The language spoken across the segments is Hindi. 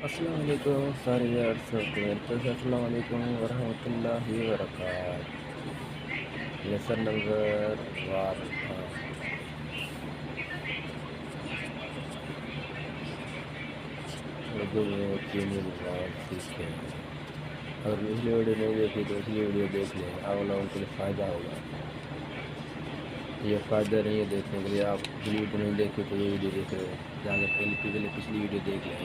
अस्सलाम वालेकुम सारे यार सब अस्सलाम वालेकुम वरहमतुल्लाहि वबरकात। लेसन नंबर वार उर्दू में चीनी ज़बान सीखें। अगर पिछली वीडियो नहीं देखी तो पिछली वीडियो देख लें, आप लोगों के लिए फ़ायदा होगा। ये फ़ायदा नहीं है देखने के लिए, आप पिछली वीडियो नहीं देखी तो ये वीडियो देख रहे हो, जाकर पहले पिछली वीडियो देख लें।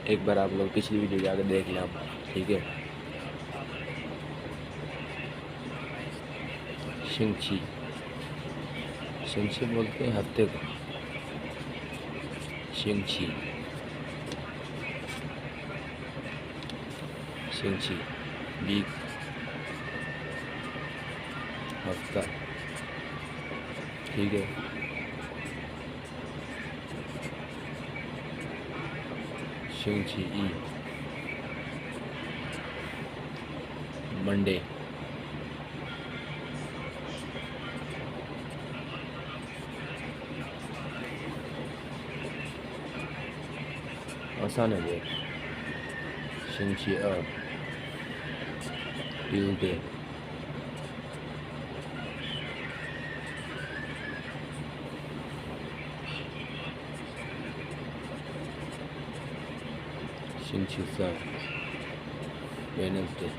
एक बार आप लोग पिछली वीडियो जाकर देख लें आप, ठीक है। शिंची शिंची बोलते हैं हफ्ते को, शिंची शिंची वीक हफ्ता, ठीक है। शिंची ई मंडे, आसान है ये। शिंची ट्यूसडे, शिंची वेडनेसडे,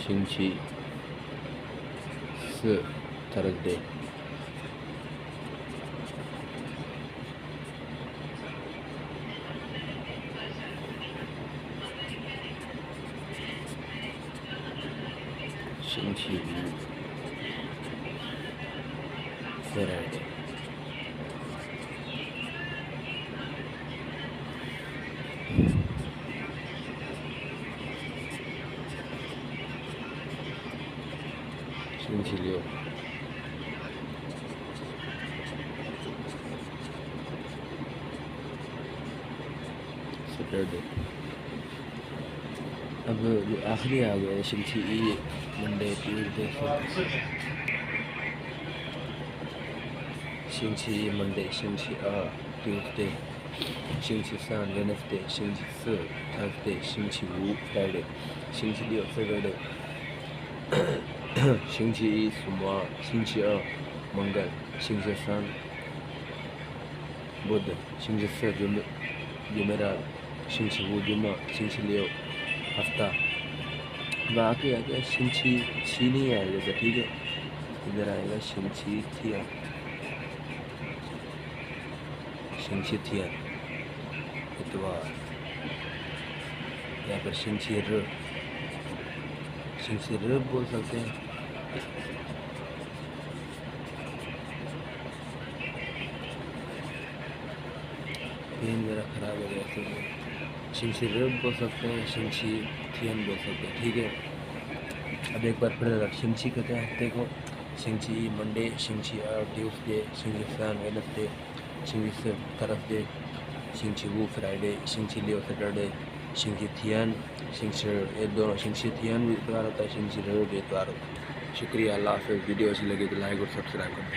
शिंची थर्सडे, शिंची फ्राइडे, शिंची लियो, सैटरडे। अब जो आखिरी आ गया शिंची ई मंडे ट्यूसडे, शिंची ई मंडे, शिंची ट्यूसडे, शिंची三वेडनेसडे, शिंची四थर्सडे, शिंची五फ्राइडे, शिंची六सैटरडे,星期一属马，星期二मंगल,星期三बुध,星期四जुमेरात,星期五जुम्मा,星期六हफ्ता। बाकी आ गया शिंची छी नहीं आएगा तो ठीक है, इधर आएगा शिंची थिया, शिंची थिया इतवार, यहाँ पर शिंची र बोल सकते हैं। पेन मेरा ख़राब हो गया तो शिंची र बोल सकते हैं, शिंची थियन बोल सकते हैं, ठीक है। अब एक बार फिर शिंची कहते हैं हफ्ते को, शिंची मंडे, शिंची ट्यूसडे, शिंची三वेडनेसडे, शिंची四थर्सडे, शिंची五फ्राइडे, शिंची六सैटरडे, शिंची थियन ये दोनों शिंची थियन भी इतवार होता है, शिंची र भी इतवार होता है। शुक्रिया, अल्लाह हाफ़िज़। वीडियो अच्छी लगी तो लाइक और सब्सक्राइब करें।